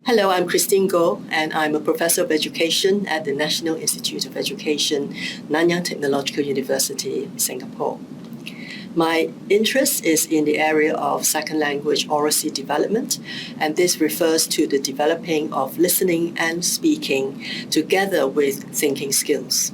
Hello, I'm Christine Goh, and I'm a professor of education at the National Institute of Education, Nanyang Technological University, Singapore. My interest is in the area of second language oracy development, and this refers to the developing of listening and speaking together with thinking skills.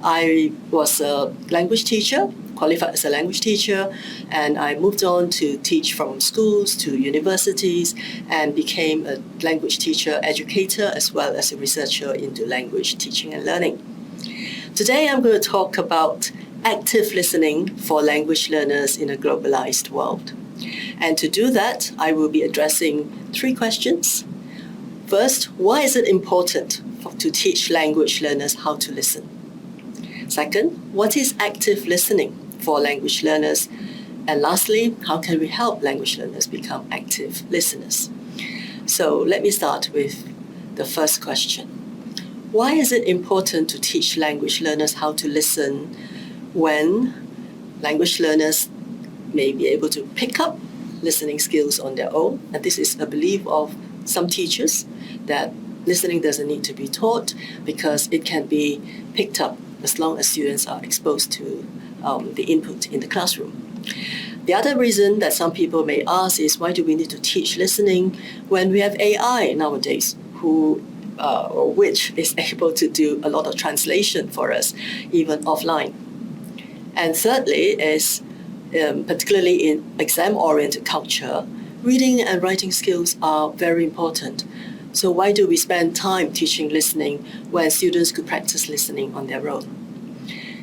I was a language teacher, qualified as a language teacher, and I moved on to teach from schools to universities and became a language teacher, educator, as well as a researcher into language teaching and learning. Today I'm going to talk about active listening for language learners in a globalized world. And to do that, I will be addressing 3 questions. First, why is it important to teach language learners how to listen? Second, what is active listening for language learners? And lastly, how can we help language learners become active listeners? So let me start with the first question. Why is it important to teach language learners how to listen when language learners may be able to pick up listening skills on their own? And this is a belief of some teachers that listening doesn't need to be taught because it can be picked up as long as students are exposed to the input in the classroom. The other reason that some people may ask is, why do we need to teach listening when we have AI nowadays which is able to do a lot of translation for us, even offline? And thirdly is, particularly in exam-oriented culture, reading and writing skills are very important. So why do we spend time teaching listening when students could practice listening on their own?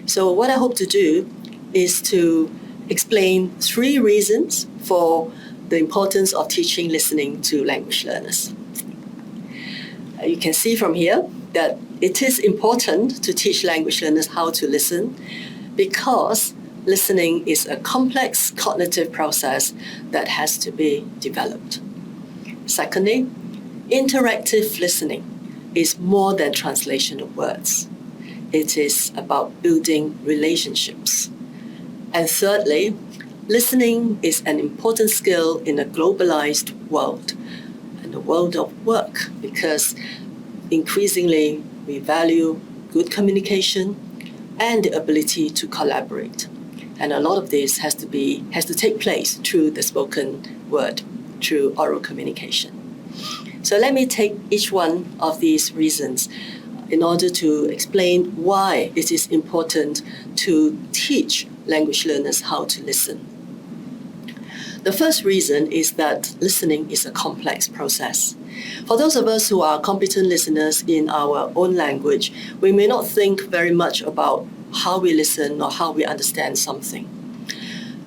So what I hope to do is to explain 3 reasons for the importance of teaching listening to language learners. You can see from here that it is important to teach language learners how to listen because listening is a complex cognitive process that has to be developed. Secondly, interactive listening is more than translation of words. It is about building relationships. And thirdly, listening is an important skill in a globalized world and the world of work because increasingly we value good communication and the ability to collaborate. And a lot of this has to take place through the spoken word, through oral communication. So let me take each one of these reasons in order to explain why it is important to teach language learners how to listen. The first reason is that listening is a complex process. For those of us who are competent listeners in our own language, we may not think very much about how we listen or how we understand something.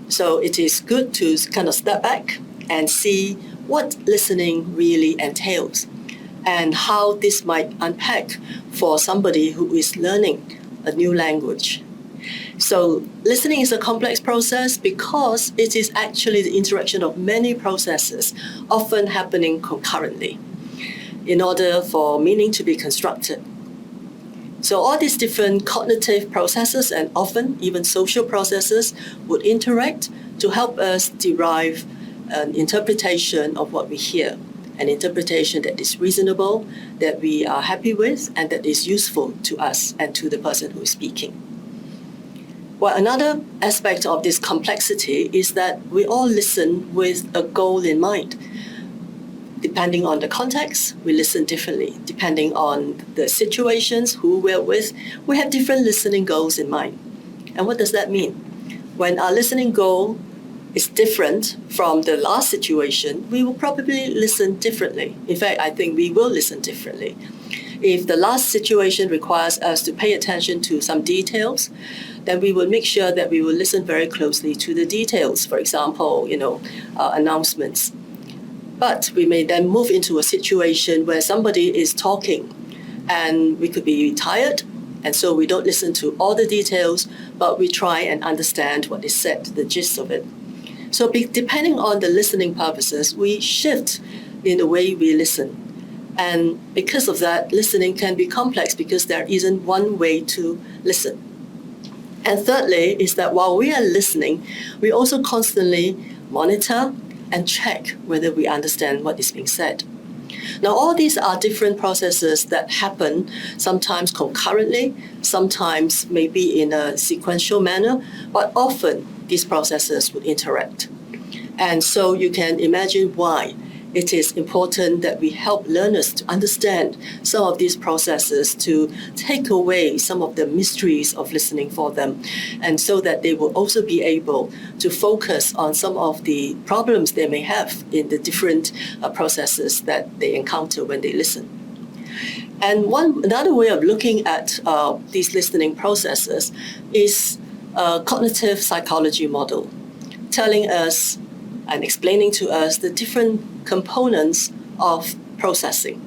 So it is good to kind of step back and see what listening really entails and how this might unpack for somebody who is learning a new language. So listening is a complex process because it is actually the interaction of many processes, often happening concurrently, in order for meaning to be constructed. So all these different cognitive processes and often even social processes would interact to help us derive an interpretation of what we hear, an interpretation that is reasonable, that we are happy with, and that is useful to us and to the person who is speaking. Well, another aspect of this complexity is that we all listen with a goal in mind. Depending on the context, we listen differently. Depending on the situations, who we're with, we have different listening goals in mind. And what does that mean? When our listening goal is different from the last situation, we will probably listen differently. In fact, I think we will listen differently. If the last situation requires us to pay attention to some details, then we will make sure that we will listen very closely to the details. For example, announcements. But we may then move into a situation where somebody is talking and we could be tired, and so we don't listen to all the details, but we try and understand what is said, the gist of it. So depending on the listening purposes, we shift in the way we listen. And because of that, listening can be complex because there isn't one way to listen. And thirdly is that while we are listening, we also constantly monitor and check whether we understand what is being said. Now, all these are different processes that happen sometimes concurrently, sometimes maybe in a sequential manner, but often these processes would interact. And so you can imagine why it is important that we help learners to understand some of these processes, to take away some of the mysteries of listening for them, and so that they will also be able to focus on some of the problems they may have in the different processes that they encounter when they listen. And another way of looking at these listening processes is a cognitive psychology model, telling us and explaining to us the different components of processing.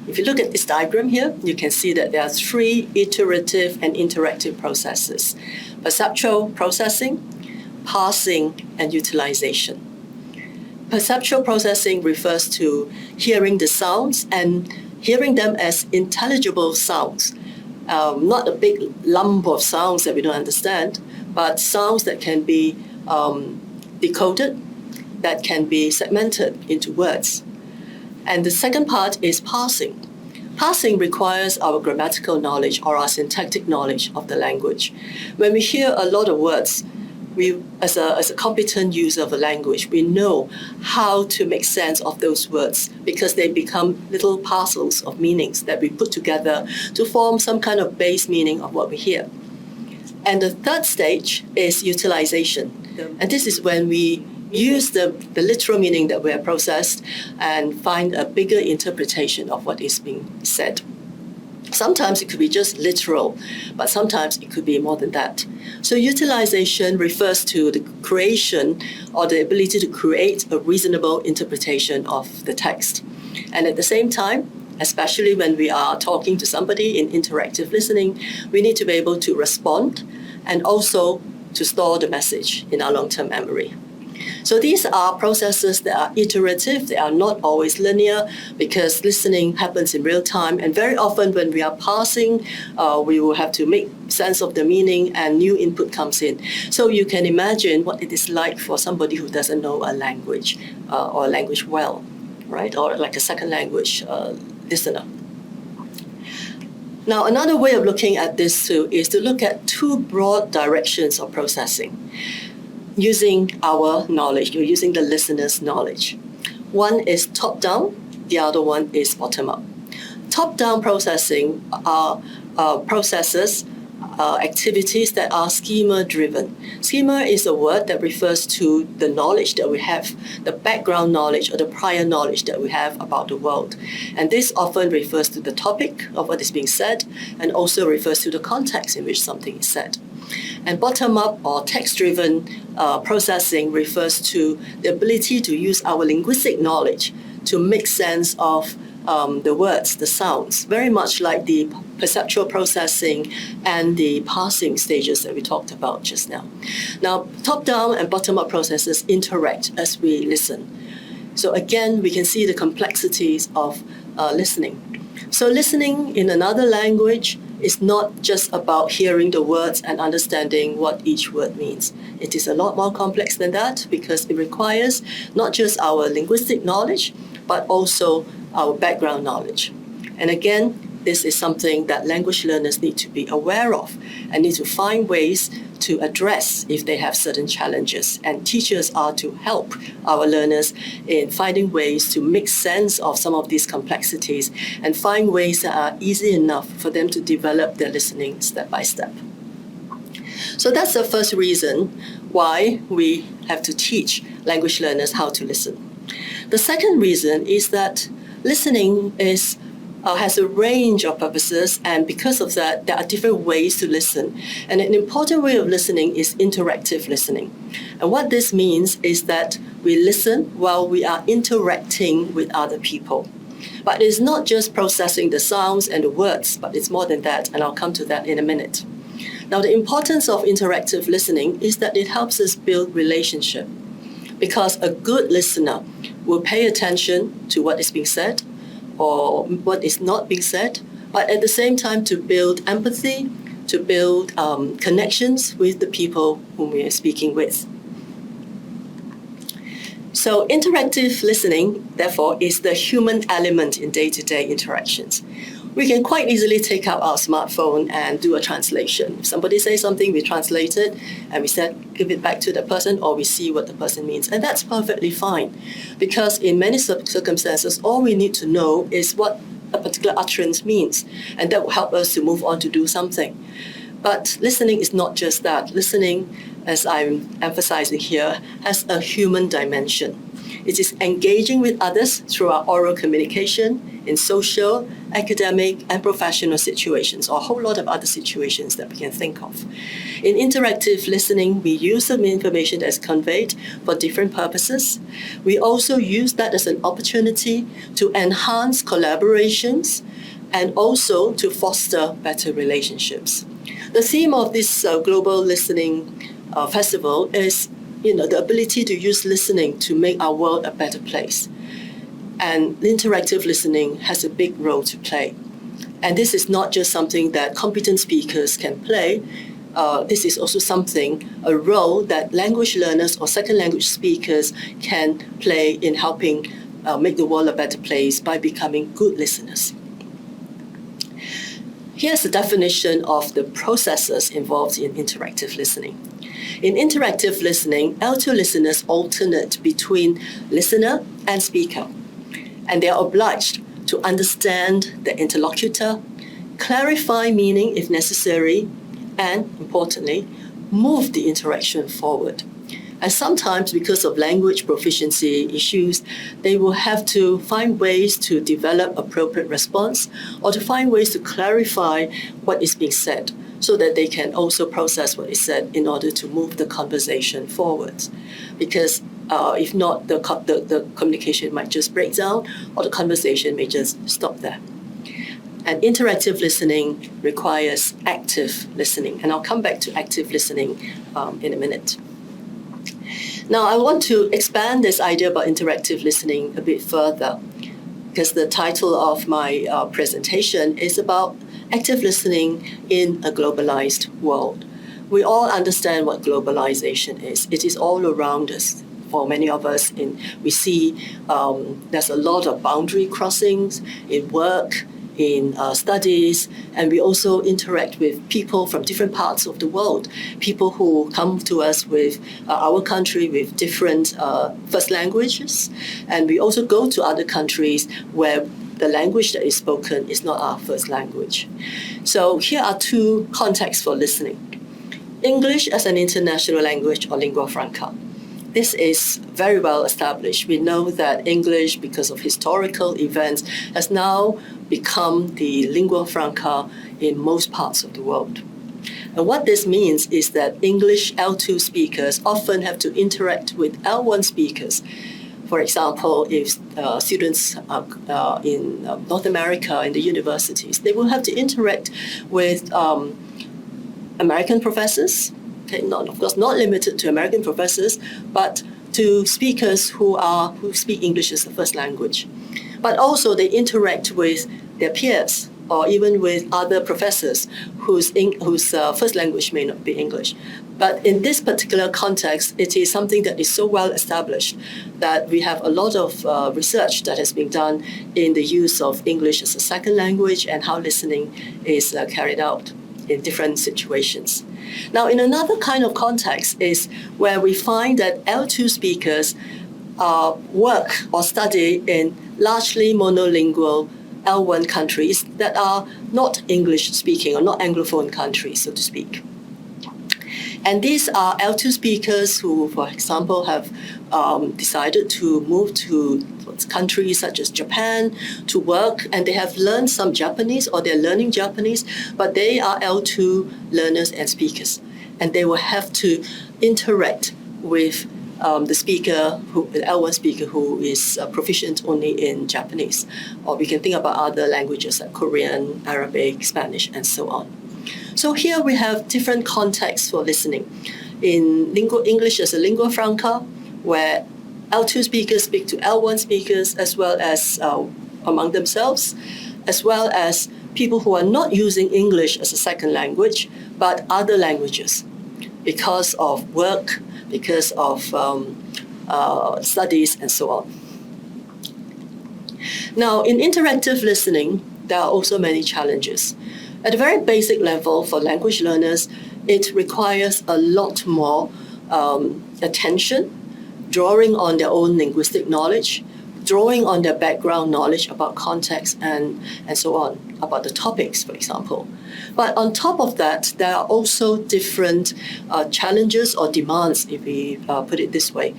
If you look at this diagram here, you can see that there are three iterative and interactive processes: perceptual processing, parsing, and utilization. Perceptual processing refers to hearing the sounds and hearing them as intelligible sounds, not a big lump of sounds that we don't understand, but sounds that can be decoded, that can be segmented into words. And the second part is parsing. Parsing requires our grammatical knowledge or our syntactic knowledge of the language. When we hear a lot of words, we, as a competent user of a language, we know how to make sense of those words because they become little parcels of meanings that we put together to form some kind of base meaning of what we hear. And the third stage is utilization. And this is when we use the literal meaning that we have processed and find a bigger interpretation of what is being said. Sometimes it could be just literal, but sometimes it could be more than that. So utilization refers to the creation or the ability to create a reasonable interpretation of the text. And at the same time, especially when we are talking to somebody in interactive listening, we need to be able to respond and also to store the message in our long-term memory. So these are processes that are iterative. They are not always linear because listening happens in real time. And very often when we are parsing, we will have to make sense of the meaning and new input comes in. So you can imagine what it is like for somebody who doesn't know a language or a language well, right? Or like a second language listener. Now, another way of looking at this too is to look at two broad directions of processing using our knowledge, or using the listener's knowledge. One is top-down, the other one is bottom-up. Top-down processing are processes, activities that are schema-driven. Schema is a word that refers to the knowledge that we have, the background knowledge or the prior knowledge that we have about the world. And this often refers to the topic of what is being said and also refers to the context in which something is said. And bottom-up or text-driven processing refers to the ability to use our linguistic knowledge to make sense of the words, the sounds, very much like the perceptual processing and the parsing stages that we talked about just now. Now, top-down and bottom-up processes interact as we listen. So again, we can see the complexities of listening. So listening in another language is not just about hearing the words and understanding what each word means. It is a lot more complex than that because it requires not just our linguistic knowledge, but also our background knowledge. And again, this is something that language learners need to be aware of and need to find ways to address if they have certain challenges. And teachers are to help our learners in finding ways to make sense of some of these complexities and find ways that are easy enough for them to develop their listening step by step. So that's the first reason why we have to teach language learners how to listen. The second reason is that listening has a range of purposes, and because of that, there are different ways to listen. And an important way of listening is interactive listening. And what this means is that we listen while we are interacting with other people. But it's not just processing the sounds and the words, but it's more than that, and I'll come to that in a minute. Now, the importance of interactive listening is that it helps us build relationship, because a good listener will pay attention to what is being said or what is not being said, but at the same time to build empathy, to build connections with the people whom we are speaking with. So interactive listening, therefore, is the human element in day-to-day interactions. We can quite easily take out our smartphone and do a translation. If somebody says something, we translate it and we give it back to the person, or we see what the person means. And that's perfectly fine, because in many circumstances, all we need to know is what a particular utterance means, and that will help us to move on to do something. But listening is not just that. Listening, as I'm emphasizing here, has a human dimension. It is engaging with others through our oral communication in social, academic, and professional situations, or a whole lot of other situations that we can think of. In interactive listening, we use the information that is conveyed for different purposes. We also use that as an opportunity to enhance collaborations and also to foster better relationships. The theme of this Global Listening Festival is the ability to use listening to make our world a better place. And interactive listening has a big role to play. And this is not just something that competent speakers can play. This is also a role that language learners or second language speakers can play in helping make the world a better place by becoming good listeners. Here's the definition of the processes involved in interactive listening. In interactive listening, L2 listeners alternate between listener and speaker, and they are obliged to understand the interlocutor, clarify meaning if necessary, and, importantly, move the interaction forward. And sometimes, because of language proficiency issues, they will have to find ways to develop appropriate response or to find ways to clarify what is being said, so that they can also process what is said in order to move the conversation forward. Because if not, the communication might just break down, or the conversation may just stop there. And interactive listening requires active listening. And I'll come back to active listening in a minute. Now, I want to expand this idea about interactive listening a bit further, because the title of my presentation is about active listening in a globalized world. We all understand what globalization is. It is all around us. For many of us, we see there's a lot of boundary crossings in work, in studies, and we also interact with people from different parts of the world, people who come to us with our country with different first languages, and we also go to other countries where the language that is spoken is not our first language. So here are two contexts for listening. English as an international language, or lingua franca. This is very well established. We know that English, because of historical events, has now become the lingua franca in most parts of the world. And what this means is that English L2 speakers often have to interact with L1 speakers. For example, if students in North America, in the universities, they will have to interact with American professors, of course not limited to American professors, but to speakers who speak English as a first language. But also they interact with their peers, or even with other professors whose first language may not be English. But in this particular context, it is something that is so well established that we have a lot of research that has been done in the use of English as a second language and how listening is carried out in different situations. Now, in another kind of context is where we find that L2 speakers work or study in largely monolingual L1 countries that are not English-speaking or not Anglophone countries, so to speak. And these are L2 speakers who, for example, have decided to move to countries such as Japan to work, and they have learned some Japanese, or they're learning Japanese, but they are L2 learners and speakers. And they will have to interact with the L1 speaker who is proficient only in Japanese. Or we can think about other languages like Korean, Arabic, Spanish, and so on. So here we have different contexts for listening. In English as a lingua franca, where L2 speakers speak to L1 speakers as well as among themselves, as well as people who are not using English as a second language, but other languages because of work, because of studies, and so on. Now, in interactive listening, there are also many challenges. At a very basic level, for language learners, it requires a lot more attention, drawing on their own linguistic knowledge, drawing on their background knowledge about context and so on, about the topics, for example. But on top of that, there are also different challenges or demands, if we put it this way.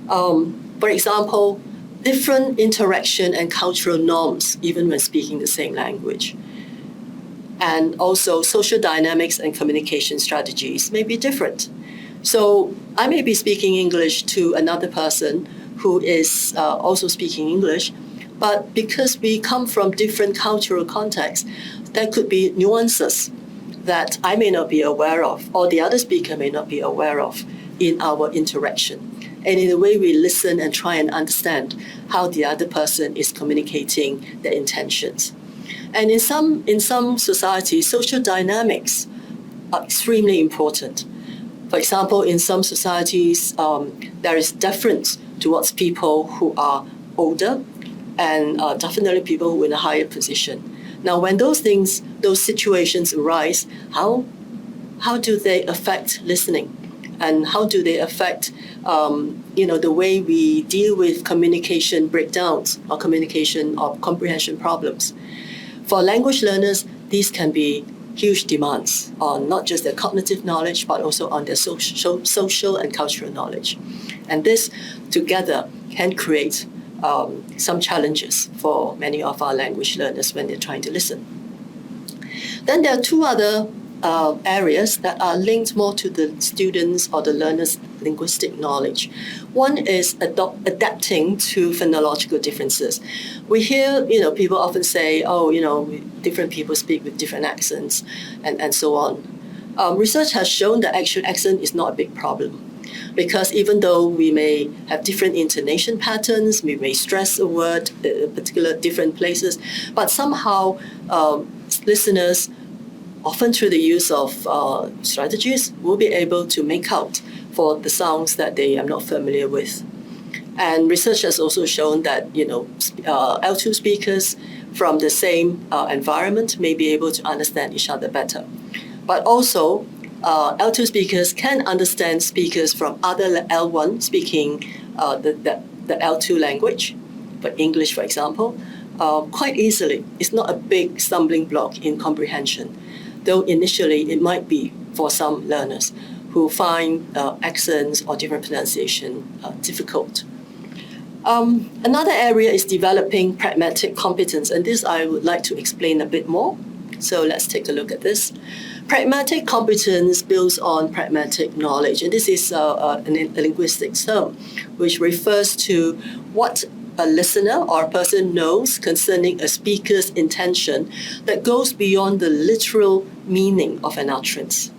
For example, different interaction and cultural norms, even when speaking the same language. And also social dynamics and communication strategies may be different. So I may be speaking English to another person who is also speaking English, but because we come from different cultural contexts, there could be nuances that I may not be aware of, or the other speaker may not be aware of in our interaction, and in the way we listen and try and understand how the other person is communicating their intentions. And in some societies, social dynamics are extremely important. For example, in some societies, there is deference towards people who are older and definitely people who are in a higher position. Now, when those situations arise, how do they affect listening? And how do they affect the way we deal with communication breakdowns or communication or comprehension problems? For language learners, these can be huge demands on not just their cognitive knowledge, but also on their social and cultural knowledge. And this together can create some challenges for many of our language learners when they're trying to listen. Then there are two other areas that are linked more to the students' or the learners' linguistic knowledge. One is adapting to phonological differences. We hear, people often say, different people speak with different accents, and so on. Research has shown that actual accent is not a big problem, because even though we may have different intonation patterns, we may stress a word in particular different places, but somehow listeners, often through the use of strategies, will be able to make out for the sounds that they are not familiar with. And research has also shown that L2 speakers from the same environment may be able to understand each other better. But also, L2 speakers can understand speakers from other L1 speaking the L2 language, but English, for example, quite easily. It's not a big stumbling block in comprehension, though initially it might be for some learners who find accents or different pronunciation difficult. Another area is developing pragmatic competence, and this I would like to explain a bit more. So let's take a look at this. Pragmatic competence builds on pragmatic knowledge, and this is a linguistic term which refers to what a listener or a person knows concerning a speaker's intention that goes beyond the literal meaning of an utterance.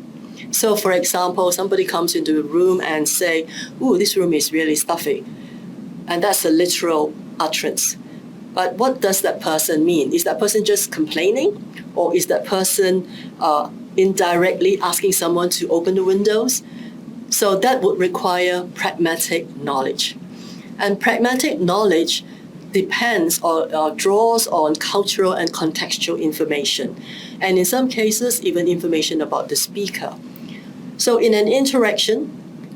So, for example, somebody comes into a room and say, "Ooh, this room is really stuffy," and that's a literal utterance. But what does that person mean? Is that person just complaining, or is that person indirectly asking someone to open the windows? So that would require pragmatic knowledge. And pragmatic knowledge depends or draws on cultural and contextual information, and in some cases, even information about the speaker. So in an interaction,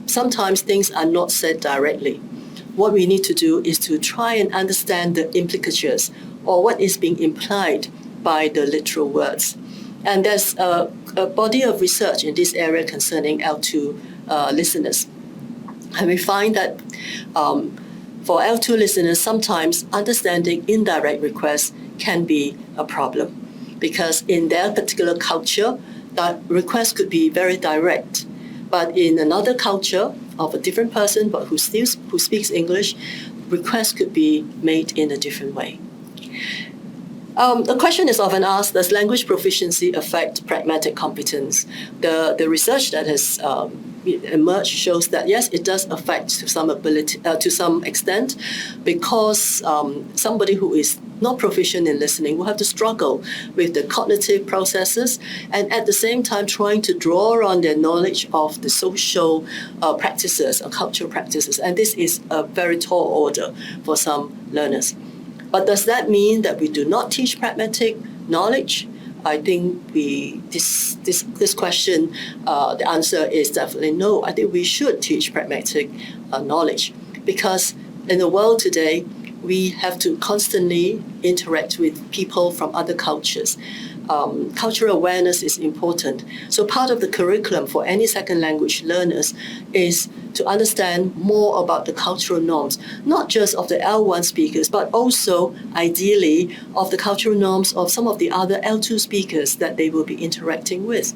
sometimes things are not said directly. What we need to do is to try and understand the implicatures, or what is being implied by the literal words. And there's a body of research in this area concerning L2 listeners. And we find that for L2 listeners, sometimes understanding indirect requests can be a problem, because in their particular culture, that request could be very direct. But in another culture of a different person, but who speaks English, requests could be made in a different way. The question is often asked, does language proficiency affect pragmatic competence? The research that has emerged shows that yes, it does affect to some extent, because somebody who is not proficient in listening will have to struggle with the cognitive processes, and at the same time trying to draw on their knowledge of the social practices or cultural practices. And this is a very tall order for some learners. But does that mean that we do not teach pragmatic knowledge? I think this question, the answer is definitely no. I think we should teach pragmatic knowledge, because in the world today, we have to constantly interact with people from other cultures. Cultural awareness is important. So part of the curriculum for any second language learners is to understand more about the cultural norms, not just of the L1 speakers, but also ideally of the cultural norms of some of the other L2 speakers that they will be interacting with.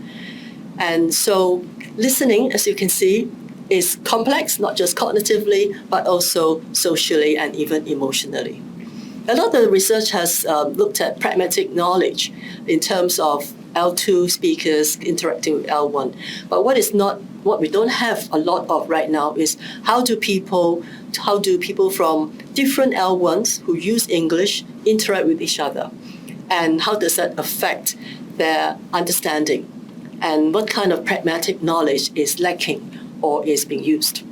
And so listening, as you can see, is complex, not just cognitively, but also socially and even emotionally. A lot of the research has looked at pragmatic knowledge in terms of L2 speakers interacting with L1. But what we don't have a lot of right now is how do people from different L1s who use English interact with each other? And how does that affect their understanding? And what kind of pragmatic knowledge is lacking or is being used?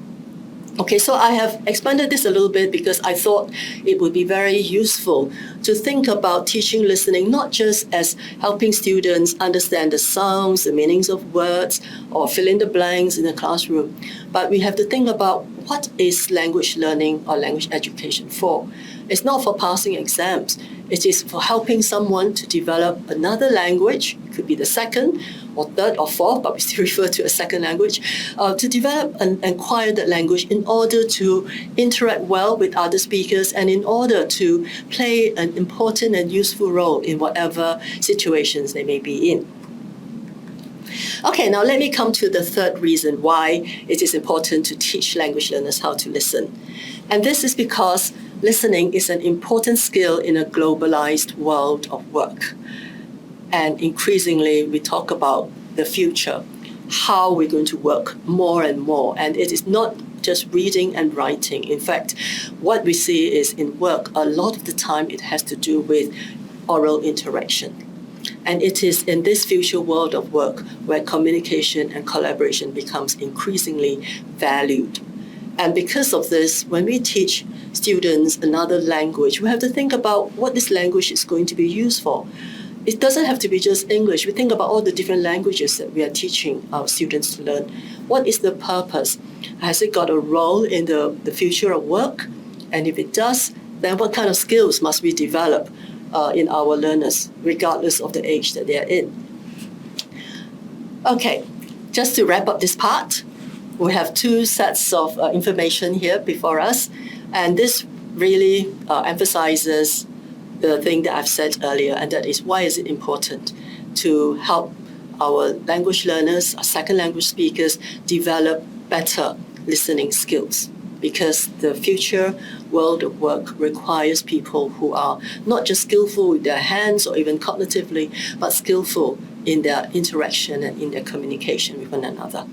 Okay, so I have expanded this a little bit because I thought it would be very useful to think about teaching listening not just as helping students understand the sounds, the meanings of words, or fill in the blanks in the classroom, but we have to think about what is language learning or language education for. It's not for passing exams. It is for helping someone to develop another language, it could be the second or third or fourth, but we still refer to a second language, to develop and acquire that language in order to interact well with other speakers and in order to play an important and useful role in whatever situations they may be in. Okay, now let me come to the third reason why it is important to teach language learners how to listen. And this is because listening is an important skill in a globalized world of work. And increasingly, we talk about the future, how we're going to work more and more. And it is not just reading and writing. In fact, what we see is in work, a lot of the time it has to do with oral interaction. And it is in this future world of work where communication and collaboration becomes increasingly valued. And because of this, when we teach students another language, we have to think about what this language is going to be used for. It doesn't have to be just English. We think about all the different languages that we are teaching our students to learn. What is the purpose? Has it got a role in the future of work? And if it does, then what kind of skills must we develop in our learners, regardless of the age that they are in? Okay, just to wrap up this part, we have two sets of information here before us, and this really emphasizes the thing that I've said earlier, and that is why is it important to help our language learners, our second language speakers, develop better listening skills. Because the future world of work requires people who are not just skillful with their hands or even cognitively, but skillful in their interaction and in their communication with one another.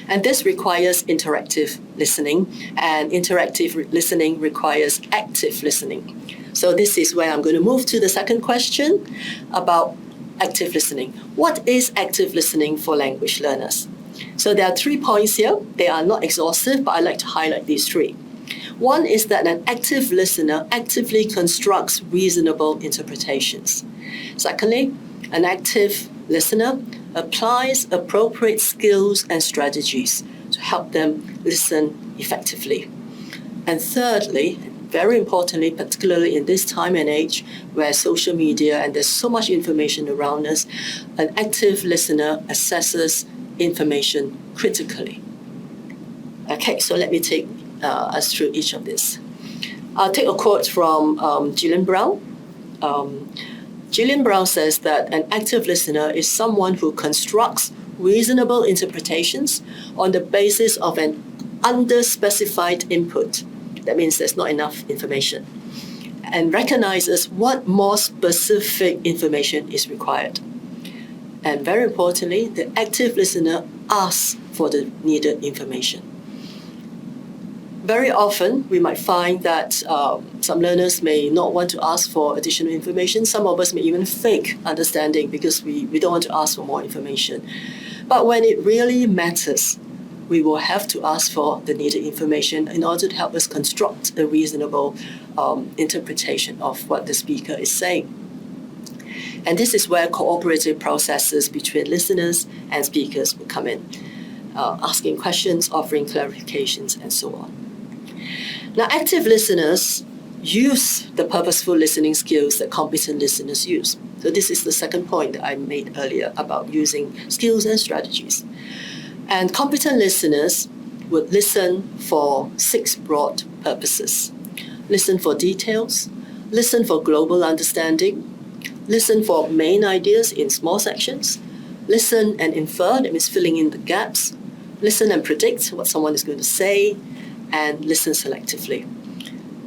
And this requires interactive listening, and interactive listening requires active listening. So this is where I'm going to move to the second question about active listening. What is active listening for language learners? So there are 3 points here. They are not exhaustive, but I'd like to highlight these 3. One is that an active listener actively constructs reasonable interpretations. Secondly, an active listener applies appropriate skills and strategies to help them listen effectively. And thirdly, very importantly, particularly in this time and age where social media and there's so much information around us, an active listener assesses information critically. Okay, so let me take us through each of this. I'll take a quote from Gillian Brown. Gillian Brown says that an active listener is someone who constructs reasonable interpretations on the basis of an underspecified input. That means there's not enough information, and recognizes what more specific information is required. And very importantly, the active listener ask for the needed information. Very often, we might find that some learners may not want to ask for additional information. Some of us may even fake understanding because we don't want to ask for more information. But when it really matters, we will have to ask for the needed information in order to help us construct a reasonable interpretation of what the speaker is saying. And this is where cooperative processes between listeners and speakers will come in, asking questions, offering clarifications, and so on. Now, active listeners use the purposeful listening skills that competent listeners use. So this is the second point that I made earlier about using skills and strategies. And competent listeners would listen for 6 broad purposes. Listen for details, listen for global understanding, listen for main ideas in small sections, listen and infer, that means filling in the gaps, listen and predict what someone is going to say, and listen selectively.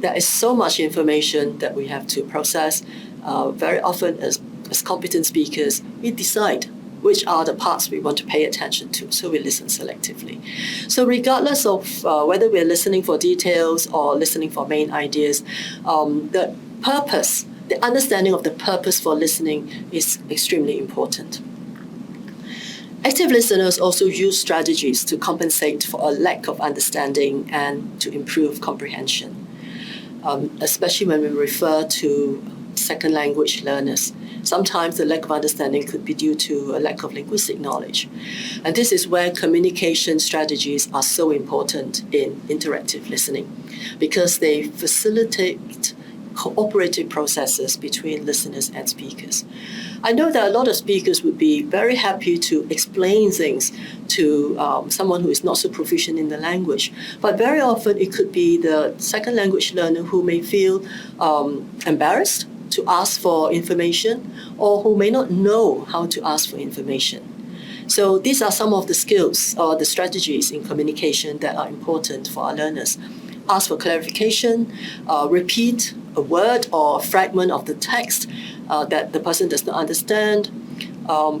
There is so much information that we have to process. Very often as competent speakers, we decide which are the parts we want to pay attention to, so we listen selectively. So regardless of whether we're listening for details or listening for main ideas, the purpose, the understanding of the purpose for listening is extremely important. Active listeners also use strategies to compensate for a lack of understanding and to improve comprehension, especially when we refer to second language learners. Sometimes the lack of understanding could be due to a lack of linguistic knowledge. And this is where communication strategies are so important in interactive listening, because they facilitate cooperative processes between listeners and speakers. I know that a lot of speakers would be very happy to explain things to someone who is not so proficient in the language, but very often it could be the second language learner who may feel embarrassed to ask for information, or who may not know how to ask for information. So these are some of the skills or the strategies in communication that are important for our learners. Ask for clarification, repeat a word or a fragment of the text that the person does not understand.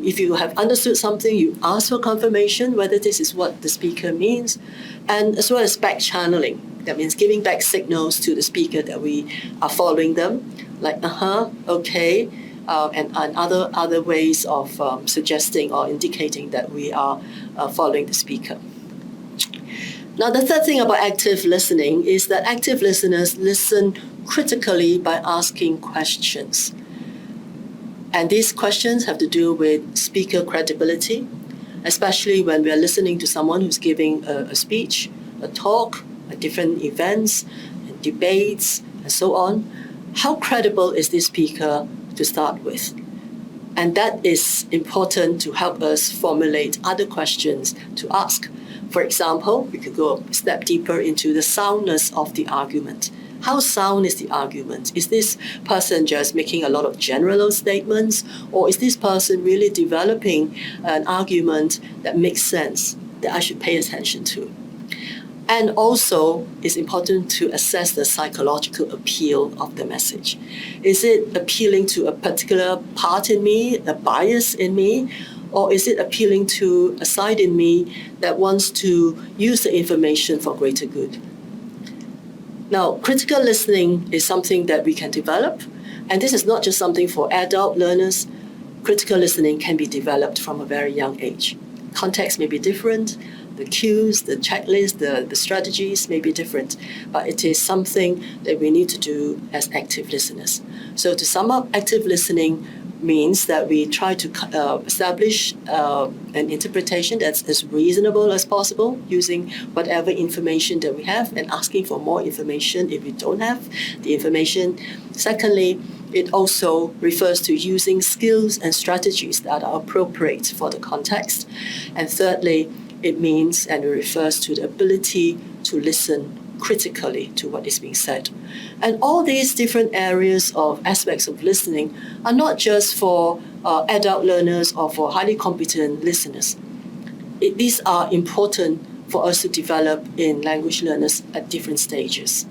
If you have understood something, you ask for confirmation whether this is what the speaker means, and as well as back channeling. That means giving back signals to the speaker that we are following them, like okay, and other ways of suggesting or indicating that we are following the speaker. Now, the third thing about active listening is that active listeners listen critically by asking questions. And these questions have to do with speaker credibility, especially when we are listening to someone who's giving a speech, a talk, at different events, and debates, and so on. How credible is this speaker to start with? And that is important to help us formulate other questions to ask. For example, we could go a step deeper into the soundness of the argument. How sound is the argument? Is this person just making a lot of general statements, or is this person really developing an argument that makes sense, that I should pay attention to? And also, it's important to assess the psychological appeal of the message. Is it appealing to a particular part in me, a bias in me, or is it appealing to a side in me that wants to use the information for greater good? Now, critical listening is something that we can develop, and this is not just something for adult learners. Critical listening can be developed from a very young age. Context may be different, the cues, the checklist, the strategies may be different, but it is something that we need to do as active listeners. So to sum up, active listening means that we try to establish an interpretation that's as reasonable as possible, using whatever information that we have and asking for more information if we don't have the information. Secondly, it also refers to using skills and strategies that are appropriate for the context. And thirdly, it means and it refers to the ability to listen critically to what is being said. And all these different areas of aspects of listening are not just for adult learners or for highly competent listeners. These are important for us to develop in language learners at different stages.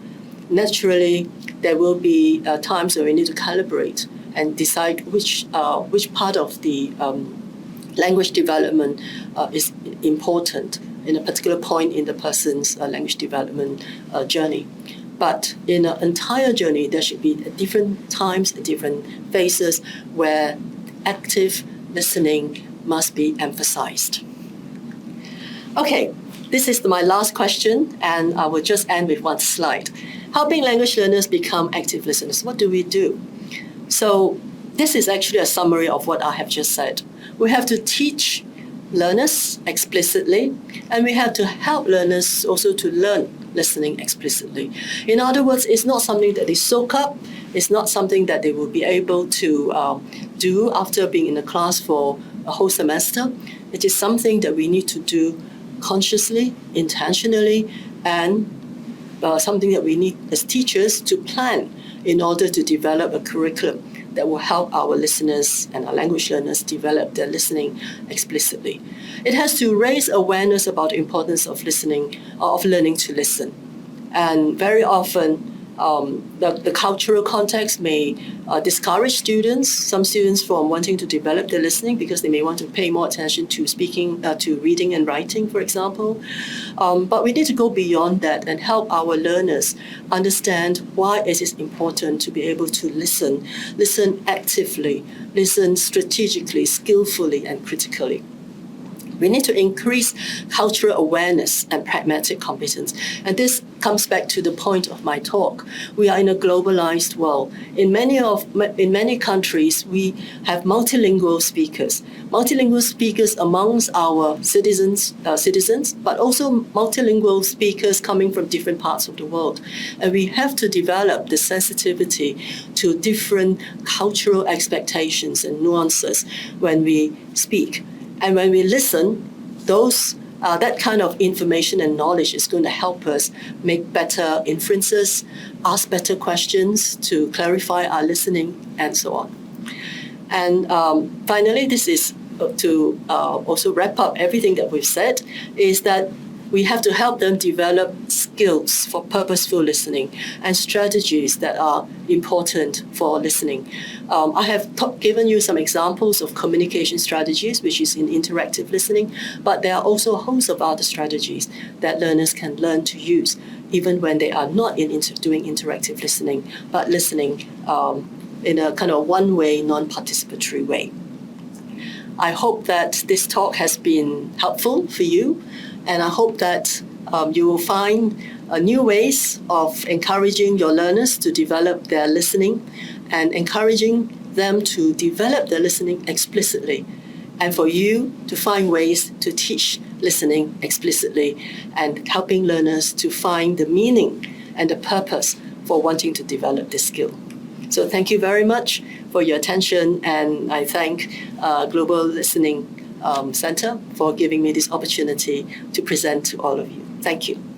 Naturally, there will be times where we need to calibrate and decide which part of the language development is important in a particular point in the person's language development journey. But in an entire journey, there should be at different times, at different phases, where active listening must be emphasized. Okay, this is my last question, and I will just end with one slide. Helping language learners become active listeners. What do we do? So this is actually a summary of what I have just said. We have to teach learners explicitly, and we have to help learners also to learn listening explicitly. In other words, it's not something that they soak up. It's not something that they will be able to do after being in the class for a whole semester. It is something that we need to do consciously, intentionally, and something that we need as teachers to plan in order to develop a curriculum that will help our listeners and our language learners develop their listening explicitly. It has to raise awareness about the importance of listening, of learning to listen. And very often, the cultural context may discourage some students from wanting to develop their listening because they may want to pay more attention to speaking, to reading and writing, for example. But we need to go beyond that and help our learners understand why it is important to be able to listen actively, listen strategically, skillfully, and critically. We need to increase cultural awareness and pragmatic competence. And this comes back to the point of my talk. We are in a globalized world. In many countries, we have multilingual speakers. Multilingual speakers amongst our citizens, but also multilingual speakers coming from different parts of the world. And we have to develop the sensitivity to different cultural expectations and nuances when we speak. And when we listen, that kind of information and knowledge is going to help us make better inferences, ask better questions to clarify our listening, and so on. And finally, this is to also wrap up everything that we've said, is that we have to help them develop skills for purposeful listening and strategies that are important for listening. I have given you some examples of communication strategies, which is in interactive listening, but there are also a host of other strategies that learners can learn to use, even when they are not doing interactive listening, but listening in a kind of one-way, non-participatory way. I hope that this talk has been helpful for you, and I hope that you will find new ways of encouraging your learners to develop their listening and encouraging them to develop their listening explicitly, and for you to find ways to teach listening explicitly and helping learners to find the meaning and the purpose for wanting to develop this skill. So thank you very much for your attention, and I thank Global Listening Center for giving me this opportunity to present to all of you. Thank you.